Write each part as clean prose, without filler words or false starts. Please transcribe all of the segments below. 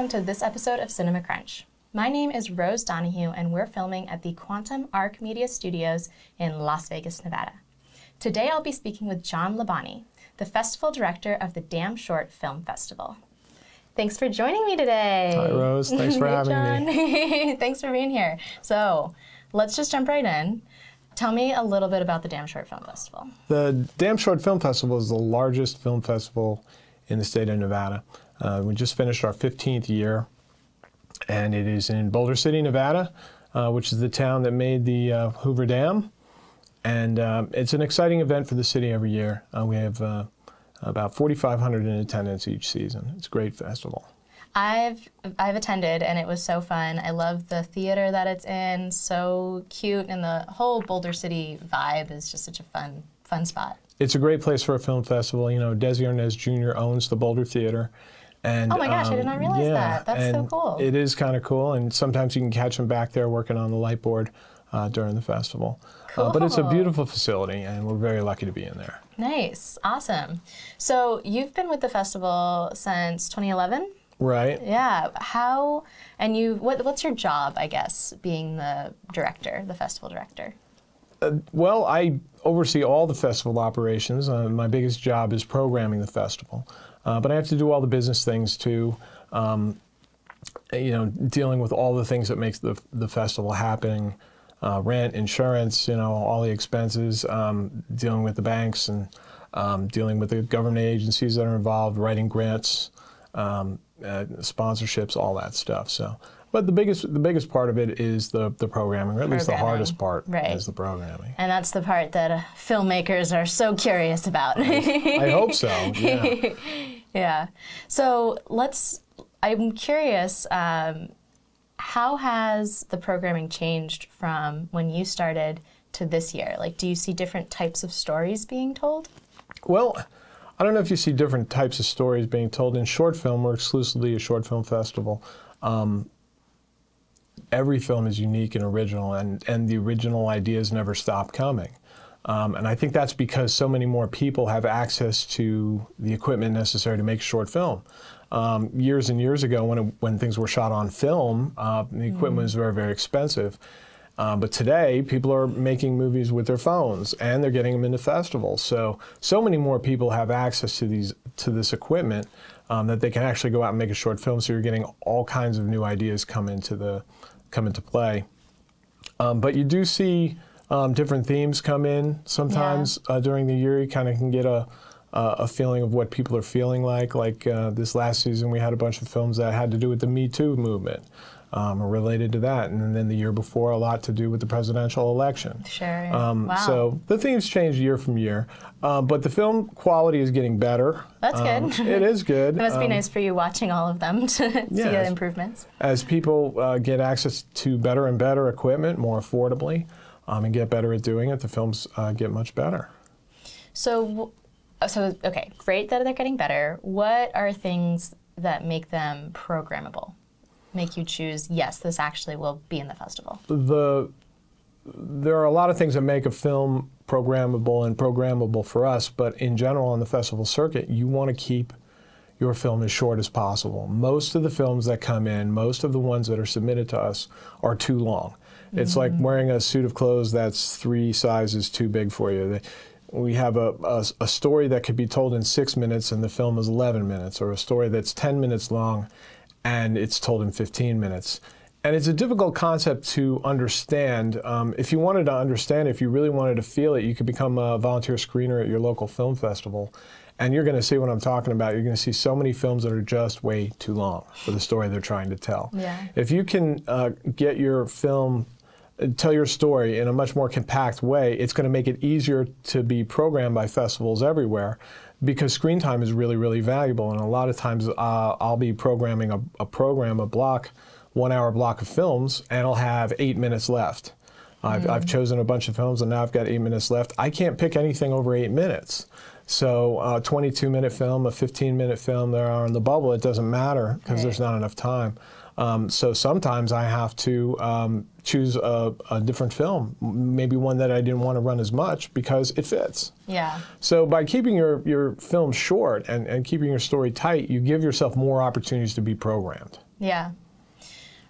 welcome to this episode of Cinema Crunch. My name is Rose Donahue, and we're filming at the Quantum Arc Media Studios in Las Vegas, Nevada. Today I'll be speaking with LaBonney, the festival director of the Damn Short Film Festival. Thanks for joining me today. Hi, Rose. Thanks for having me. Thanks for being here. So let's just jump right in. Tell me a little bit about the Damn Short Film Festival. The Damn Short Film Festival is the largest film festival in the state of Nevada. We just finished our 15th year, and it is in Boulder City, Nevada, which is the town that made the Hoover Dam. And it's an exciting event for the city every year. We have about 4,500 in attendance each season. It's a great festival. I've attended, and it was so fun. I love the theater that it's in, so cute, and the whole Boulder City vibe is just such a fun spot. It's a great place for a film festival. You know, Desi Arnaz Jr. owns the Boulder Theater. And, oh my gosh, I did not realize that. That's so cool. It is kind of cool, and sometimes you can catch him back there working on the light board during the festival. Cool. But it's a beautiful facility, and we're very lucky to be in there. Nice, awesome. So you've been with the festival since 2011? Right. Yeah. What's your job, I guess, being the director, the festival director? Well, I oversee all the festival operations. My biggest job is programming the festival. But I have to do all the business things too, you know, dealing with all the things that makes the festival happening, rent, insurance, you know, all the expenses, dealing with the banks and dealing with the government agencies that are involved, writing grants, sponsorships, all that stuff. So, but the biggest part of it is the programming, or at least the hardest part is the programming. And that's the part that filmmakers are so curious about. I hope so. Yeah. Yeah. So I'm curious. How has the programming changed from when you started to this year? Like, do you see different types of stories being told? Well, I don't know if you see different types of stories being told. In short film, we're exclusively a short film festival. Every film is unique and original, and the original ideas never stop coming. And I think that's because so many more people have access to the equipment necessary to make a short film. Years and years ago, when things were shot on film, the equipment was very, very expensive. But today, people are making movies with their phones, and they're getting them into festivals. So many more people have access to this equipment that they can actually go out and make a short film. So you're getting all kinds of new ideas come into play. But you do see different themes come in sometimes during the year. You kind of can get a feeling of what people are feeling like. Like this last season, we had a bunch of films that had to do with the Me Too movement. Related to that, and then the year before, a lot to do with the presidential election. Sure. Wow. So the themes change year from year, but the film quality is getting better. That's good. It is good. It must be nice for you watching all of them to see the improvements. As people get access to better and better equipment more affordably, and get better at doing it, the films get much better. So okay, great that they're getting better. What are things that make them programmable? Make you choose, yes, this actually will be in the festival? There are a lot of things that make a film programmable for us, but in general on the festival circuit, you want to keep your film as short as possible. Most of the films that come in, most of the ones that are submitted to us are too long. It's like wearing a suit of clothes that's 3 sizes too big for you. We have a story that could be told in 6 minutes and the film is 11 minutes, or a story that's 10 minutes long and it's told in 15 minutes. And it's a difficult concept to understand. If you wanted to understand, if you really wanted to feel it, you could become a volunteer screener at your local film festival. And you're going to see what I'm talking about. You're going to see so many films that are just way too long for the story they're trying to tell. Yeah. If you can get your film, tell your story in a much more compact way, it's going to make it easier to be programmed by festivals everywhere, because screen time is really, really valuable. And a lot of times I'll be programming a 1-hour block of films, and I'll have 8 minutes left. I've chosen a bunch of films, and now I've got 8 minutes left. I can't pick anything over 8 minutes. So a 22-minute film, a 15-minute film, there are in the bubble, it doesn't matter because there's not enough time. So sometimes I have to choose a different film, maybe one that I didn't want to run as much because it fits. Yeah. So by keeping your film short and keeping your story tight, you give yourself more opportunities to be programmed. Yeah.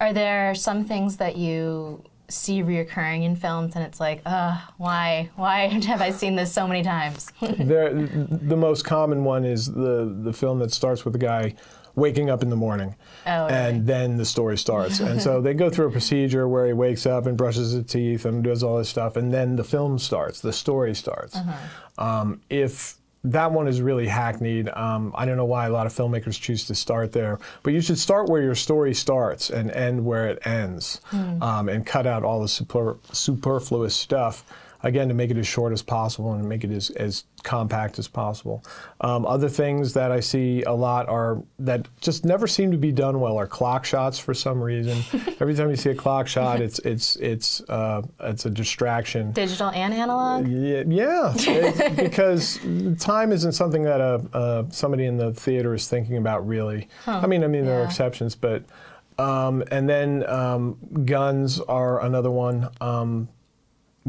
Are there some things that you see reoccurring in films and it's like, why have I seen this so many times? The most common one is the film that starts with the guy waking up in the morning, and then the story starts. And so they go through a procedure where he wakes up and brushes his teeth and does all this stuff, and then the film starts, the story starts. If that one is really hackneyed, I don't know why a lot of filmmakers choose to start there, but you should start where your story starts and end where it ends, and cut out all the superfluous stuff, again, to make it as short as possible and make it as compact as possible. Other things that I see a lot are that just never seem to be done well are clock shots for some reason. Every time you see a clock shot, it's a distraction. Digital and analog? Yeah, because time isn't something that somebody in the theater is thinking about really. I mean, there are exceptions, but and then guns are another one.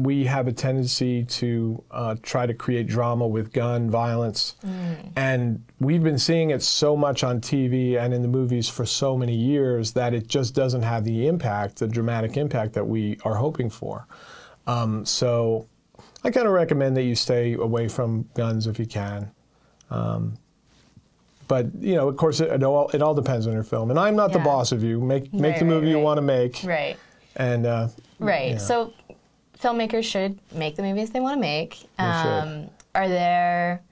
We have a tendency to try to create drama with gun violence, and we've been seeing it so much on TV and in the movies for so many years that it just doesn't have the impact, the dramatic impact that we are hoping for. So I kind of recommend that you stay away from guns if you can. But of course, it all depends on your film, and I'm not the boss of you. Make the movie you want to make. Right. And So filmmakers should make the movies they want to make. They should. Are there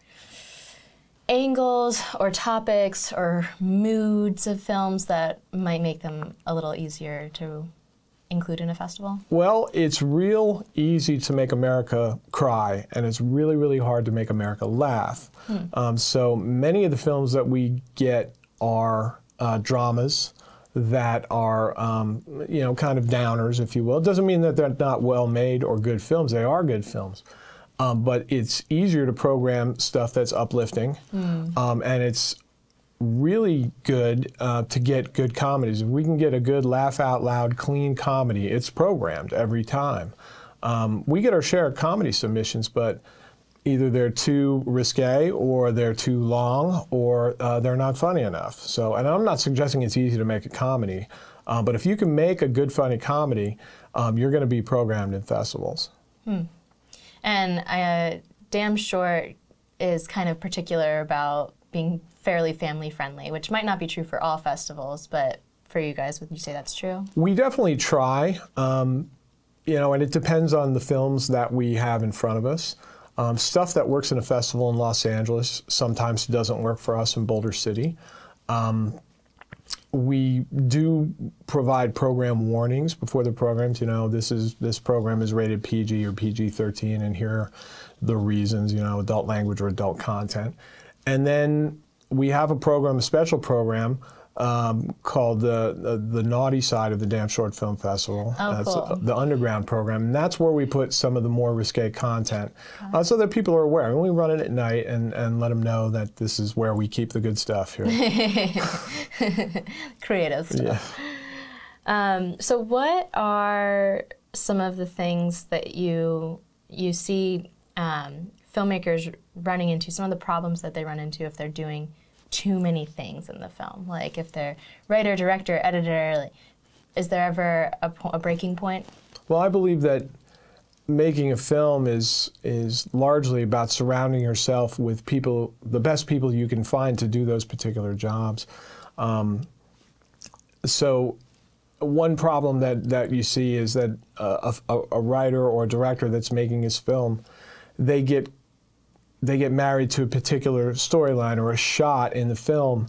angles or topics or moods of films that might make them a little easier to include in a festival? Well, it's real easy to make America cry, and it's really, really hard to make America laugh. So many of the films that we get are dramas that are, kind of downers, if you will. It doesn't mean that they're not well-made or good films. They are good films. But it's easier to program stuff that's uplifting, and it's really good to get good comedies. If we can get a good laugh-out-loud, clean comedy, it's programmed every time. We get our share of comedy submissions, but either they're too risque, or they're too long, or they're not funny enough. So, and I'm not suggesting it's easy to make a comedy, but if you can make a good, funny comedy, you're going to be programmed in festivals. And Damn Short is kind of particular about being fairly family-friendly, which might not be true for all festivals, but for you guys, would you say that's true? We definitely try, and it depends on the films that we have in front of us. Stuff that works in a festival in Los Angeles sometimes doesn't work for us in Boulder City. We do provide program warnings before the programs. This program is rated PG or PG-13, and here are the reasons. Adult language or adult content. And then we have a special program called the Naughty Side of the Damn Short Film Festival. That's cool. The underground program, and that's where we put some of the more risque content, so that people are aware. And we run it at night and let them know that this is where we keep the good stuff here. Creative stuff. Yeah. So what are some of the things that you see filmmakers running into, some of the problems that they run into if they're doing too many things in the film? Like if they're writer, director, editor, is there ever a breaking point? Well, I believe that making a film is largely about surrounding yourself with people, the best people you can find to do those particular jobs. So one problem that you see is that a writer or a director that's making his film, they get married to a particular storyline or a shot in the film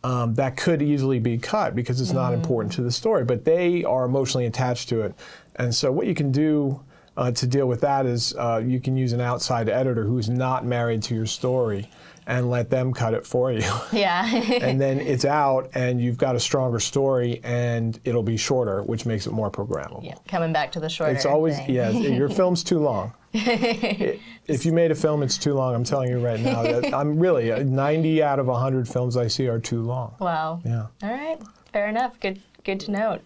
that could easily be cut because it's not important to the story, but they are emotionally attached to it. And so what you can do to deal with that is you can use an outside editor who's not married to your story and let them cut it for you. Yeah. And then it's out and you've got a stronger story and it'll be shorter, which makes it more programmable. Yeah, coming back to the shorter It's always, thing. Yeah, your film's too long. If you made a film, it's too long. I'm telling you right now. I'm really, 90 out of 100 films I see are too long. Wow. Yeah. All right. Fair enough. Good to note.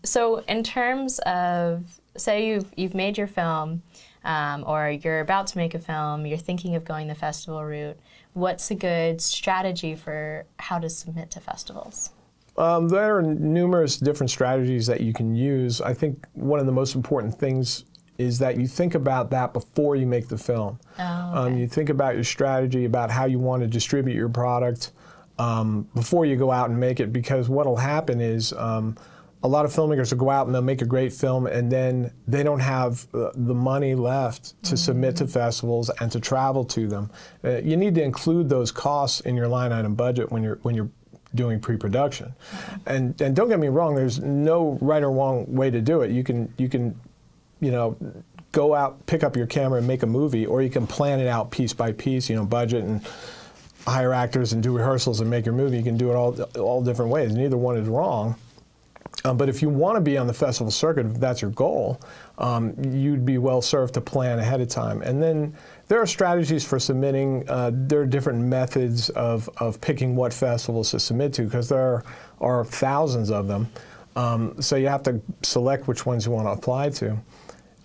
So in terms of, say you've made your film, or you're about to make a film, you're thinking of going the festival route, what's a good strategy for how to submit to festivals? There are numerous different strategies that you can use. I think one of the most important things is that you think about that before you make the film. Oh, okay. You think about your strategy, about how you want to distribute your product before you go out and make it, because what will happen is a lot of filmmakers will go out and they'll make a great film, and then they don't have the money left to submit to festivals and to travel to them. You need to include those costs in your line item budget when you're doing pre-production. And don't get me wrong, there's no right or wrong way to do it. You can go out, pick up your camera and make a movie, or you can plan it out piece by piece, budget and hire actors and do rehearsals and make your movie. You can do it all different ways. Neither one is wrong. But if you want to be on the festival circuit, if that's your goal, you'd be well served to plan ahead of time. And then there are strategies for submitting. There are different methods of picking what festivals to submit to, because there are thousands of them. So you have to select which ones you want to apply to.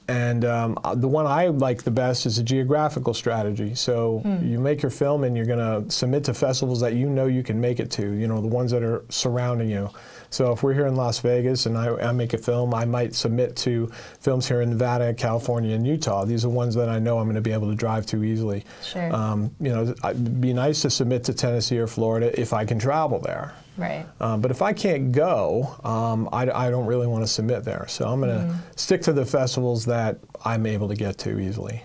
And the one I like the best is a geographical strategy. So you make your film and you're going to submit to festivals that you know you can make it to, the ones that are surrounding you. So if we're here in Las Vegas and I make a film, I might submit to films here in Nevada, California, and Utah. These are ones that I know I'm going to be able to drive to easily. Sure. It'd be nice to submit to Tennessee or Florida if I can travel there. Right. But if I can't go, I don't really want to submit there. So I'm going to stick to the festivals that I'm able to get to easily.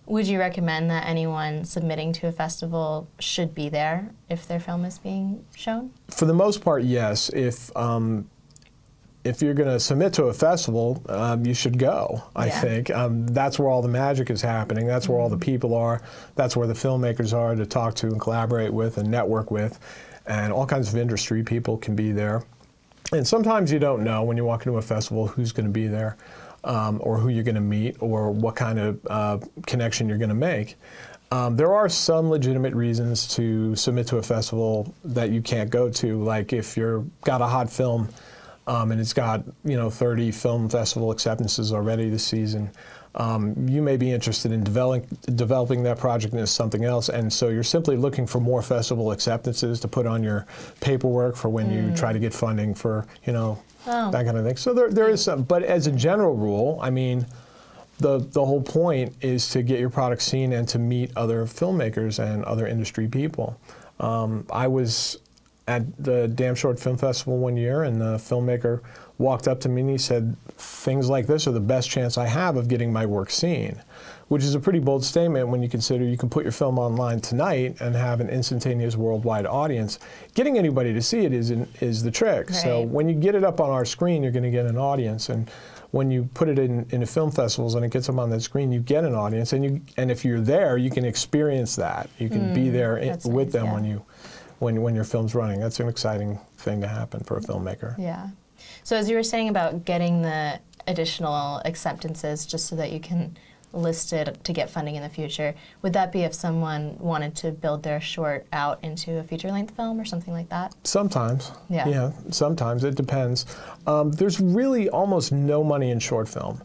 Would you recommend that anyone submitting to a festival should be there if their film is being shown? For the most part, yes. If you're going to submit to a festival, you should go, I think. That's where all the magic is happening. That's where all the people are. That's where the filmmakers are to talk to and collaborate with and network with. And all kinds of industry people can be there. And sometimes you don't know when you walk into a festival who's going to be there, or who you're going to meet, or what kind of connection you're going to make. There are some legitimate reasons to submit to a festival that you can't go to, like if you've got a hot film and it's got 30 film festival acceptances already this season. You may be interested in developing that project into something else, and so you're simply looking for more festival acceptances to put on your paperwork for when you try to get funding for, that kind of thing. So there is some, but as a general rule, I mean, the whole point is to get your product seen and to meet other filmmakers and other industry people. I was at the Damn Short Film Festival one year, and the filmmaker walked up to me and he said, "Things like this are the best chance I have of getting my work seen," which is a pretty bold statement when you consider you can put your film online tonight and have an instantaneous worldwide audience. Getting anybody to see it is the trick. Right. So when you get it up on our screen, you're going to get an audience, and when you put it in film festivals and it gets up on that screen, you get an audience, and if you're there, you can experience that. You can be there with them when your film's running. That's an exciting thing to happen for a filmmaker. Yeah. So as you were saying about getting the additional acceptances just so that you can list it to get funding in the future, would that be if someone wanted to build their short out into a feature-length film or something like that? Sometimes. Yeah, sometimes. It depends. There's really almost no money in short film.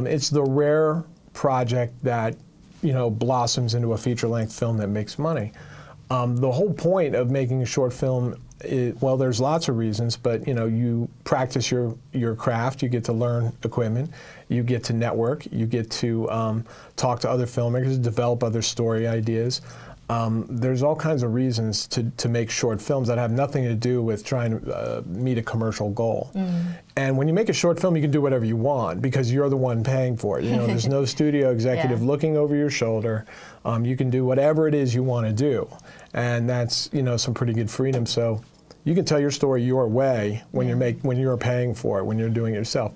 It's the rare project that blossoms into a feature-length film that makes money. The whole point of making a short film well, there's lots of reasons, but you practice your craft, you get to learn equipment, you get to network, you get to talk to other filmmakers, develop other story ideas. There's all kinds of reasons to make short films that have nothing to do with trying to meet a commercial goal. And when you make a short film, you can do whatever you want because you're the one paying for it. There's no studio executive looking over your shoulder. You can do whatever it is you want to do, and that's some pretty good freedom. So you can tell your story your way when you're paying for it, when you're doing it yourself.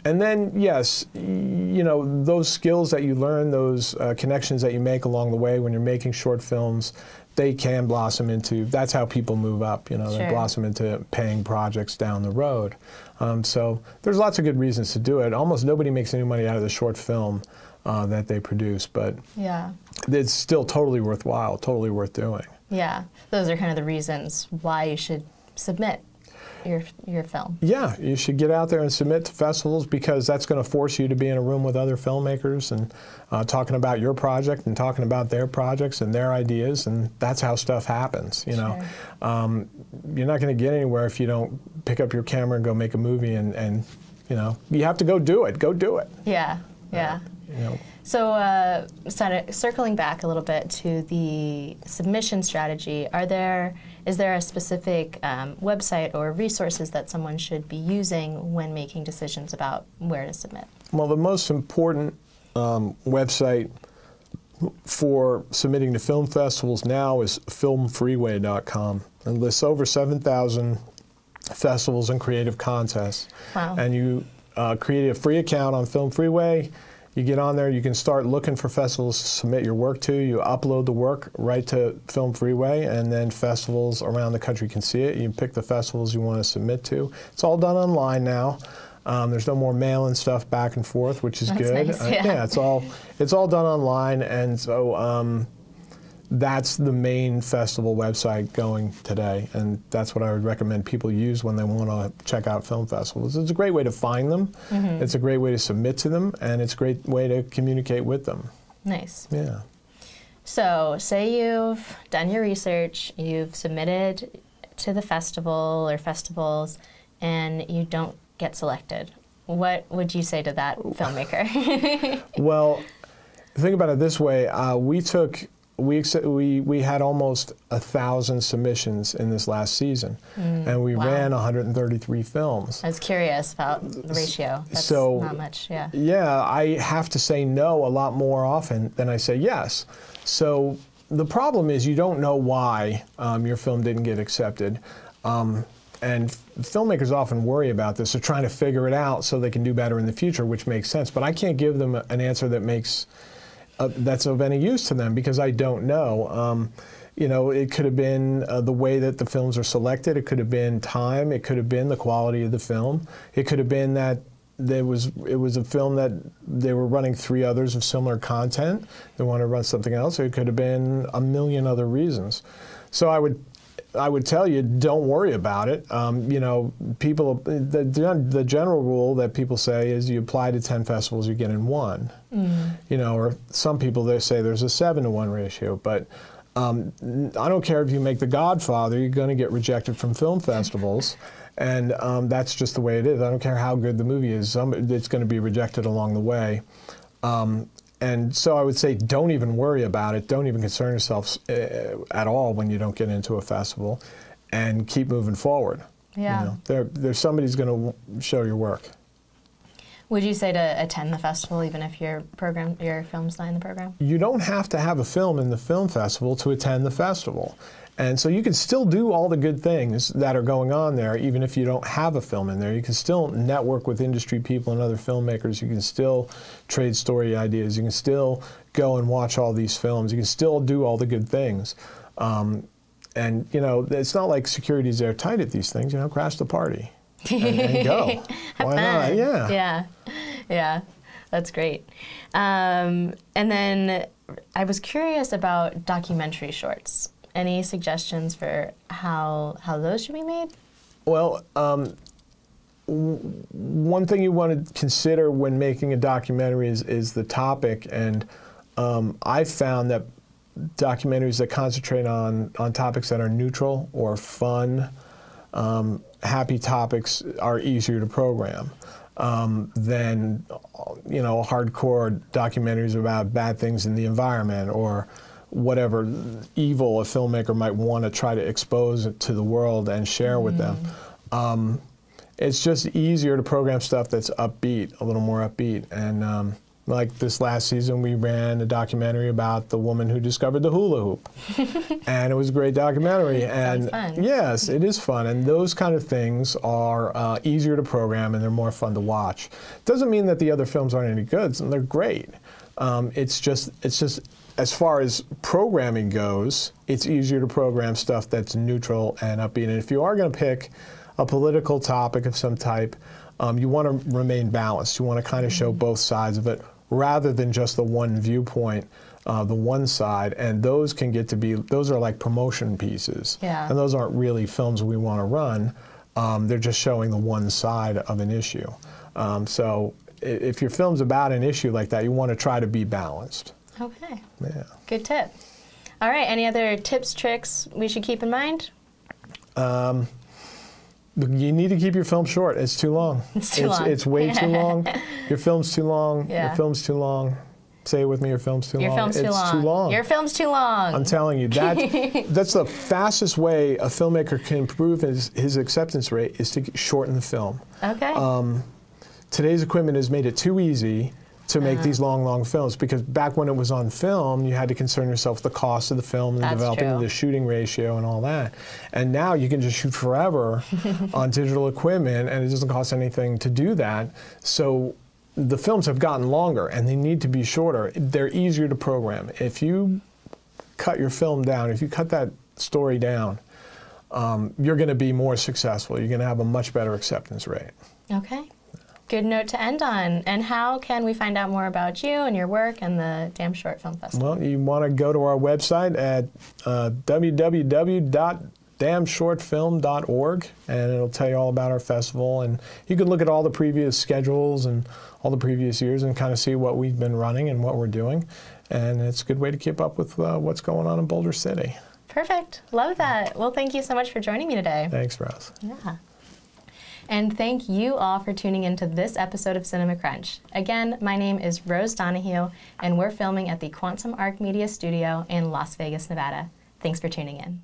And then, yes, those skills that you learn, those connections that you make along the way when you're making short films, they can blossom into, that's how people move up, They blossom into paying projects down the road. So there's lots of good reasons to do it. Almost nobody makes any money out of the short film that they produce, but it's still totally worthwhile, totally worth doing. Yeah, those are kind of the reasons why you should submit. your film. Yeah, you should get out there and submit to festivals, because that's going to force you to be in a room with other filmmakers and talking about your project and talking about their projects and their ideas, and that's how stuff happens. You know, you're not going to get anywhere if you don't pick up your camera and go make a movie, and you know, you have to go do it. Go do it. Yeah, yeah. You know. So, circling back a little bit to the submission strategy, is there a specific website or resources that someone should be using when making decisions about where to submit? Well, the most important website for submitting to film festivals now is filmfreeway.com. It lists over 7,000 festivals and creative contests. Wow. And you create a free account on Film Freeway. You get on there, you can start looking for festivals to submit your work to. You upload the work right to Film Freeway, and then festivals around the country can see it. You pick the festivals you want to submit to. It's all done online now. There's no more mailing stuff back and forth, which is good. Nice, yeah. Yeah, it's all done online, and so that's the main festival website going today, and that's what I would recommend people use when they want to check out film festivals. It's a great way to find them, it's a great way to submit to them, and it's a great way to communicate with them. Nice. Yeah. So, say you've done your research, you've submitted to the festival or festivals, and you don't get selected. What would you say to that filmmaker? Well, think about it this way. We had almost 1,000 submissions in this last season, and we ran 133 films. I was curious about the ratio. That's so, not much, yeah. Yeah, I have to say no a lot more often than I say yes. So the problem is you don't know why your film didn't get accepted. And filmmakers often worry about this. They're trying to figure it out so they can do better in the future, which makes sense. But I can't give them an answer that makes that's of any use to them, because I don't know. You know, it could have been the way that the films are selected. It could have been time. It could have been the quality of the film. It could have been that it was a film that they were running 3 others of similar content. They wanted to run something else. It could have been a million other reasons. So I would tell you, don't worry about it. You know, the general rule that people say is you apply to 10 festivals, you get in 1. You know, or some people, they say there's a 7-to-1 ratio. But I don't care if you make The Godfather, you're going to get rejected from film festivals. And that's just the way it is. I don't care how good the movie is, it's going to be rejected along the way. And so I would say don't even worry about it. Don't even concern yourself at all when you don't get into a festival, and keep moving forward. Yeah. You know, there's somebody's going to show your work. Would you say to attend the festival even if your film's not in the program? You don't have to have a film in the film festival to attend the festival. And so you can still do all the good things that are going on there even if you don't have a film in there. You can still network with industry people and other filmmakers. You can still trade story ideas. You can still go and watch all these films. You can still do all the good things. And, you know, it's not like security's airtight at these things. You know, crash the party and go. Why not? Yeah. Yeah. Yeah. That's great. And then I was curious about documentary shorts. Any suggestions for how those should be made? Well, one thing you want to consider when making a documentary is the topic, and I've found that documentaries that concentrate on topics that are neutral or fun, happy topics are easier to program than, you know, hardcore documentaries about bad things in the environment or whatever evil a filmmaker might want to try to expose it to the world and share with them. It's just easier to program stuff that's upbeat, a little more upbeat. And like this last season, we ran a documentary about the woman who discovered the hula hoop. And it was a great documentary. And fun. Yes, it is fun. And those kind of things are easier to program, and they're more fun to watch. Doesn't mean that the other films aren't any good. They're great. It's just as far as programming goes, it's easier to program stuff that's neutral and upbeat. And if you are going to pick a political topic of some type, you want to remain balanced. You want to kind of show both sides of it rather than just the one viewpoint, the one side. And those can get to be, those are like promotion pieces. Yeah. And those aren't really films we want to run. They're just showing the one side of an issue. So if your film's about an issue like that, you want to try to be balanced. Okay. Yeah. Good tip. All right, any other tips, tricks we should keep in mind? You need to keep your film short. It's too long. It's too long. It's way too long. Your film's too long. Yeah. Your film's too long. Say it with me, your film's too long. Your film's too long. It's too long. Your film's too long. I'm telling you, that's the fastest way a filmmaker can improve his acceptance rate is to shorten the film. Okay. Today's equipment has made it too easy to make these long films, because back when it was on film, you had to concern yourself with the cost of the film and developing the shooting ratio and all that. And now you can just shoot forever on digital equipment, and it doesn't cost anything to do that. So the films have gotten longer, and they need to be shorter. They're easier to program. If you cut your film down, if you cut that story down, you're going to be more successful. You're going to have a much better acceptance rate. Okay. Good note to end on. And how can we find out more about you and your work and the Damn Short Film Festival? Well, you want to go to our website at www.damnshortfilm.org, and it'll tell you all about our festival. And you can look at all the previous schedules and all the previous years and kind of see what we've been running and what we're doing. And it's a good way to keep up with what's going on in Boulder City. Perfect. Love that. Well, thank you so much for joining me today. Thanks, Rose. Yeah. And thank you all for tuning into this episode of Cinema Crunch. Again, my name is Rose Donahue, and we're filming at the Quantum Arc Media Studio in Las Vegas, Nevada. Thanks for tuning in.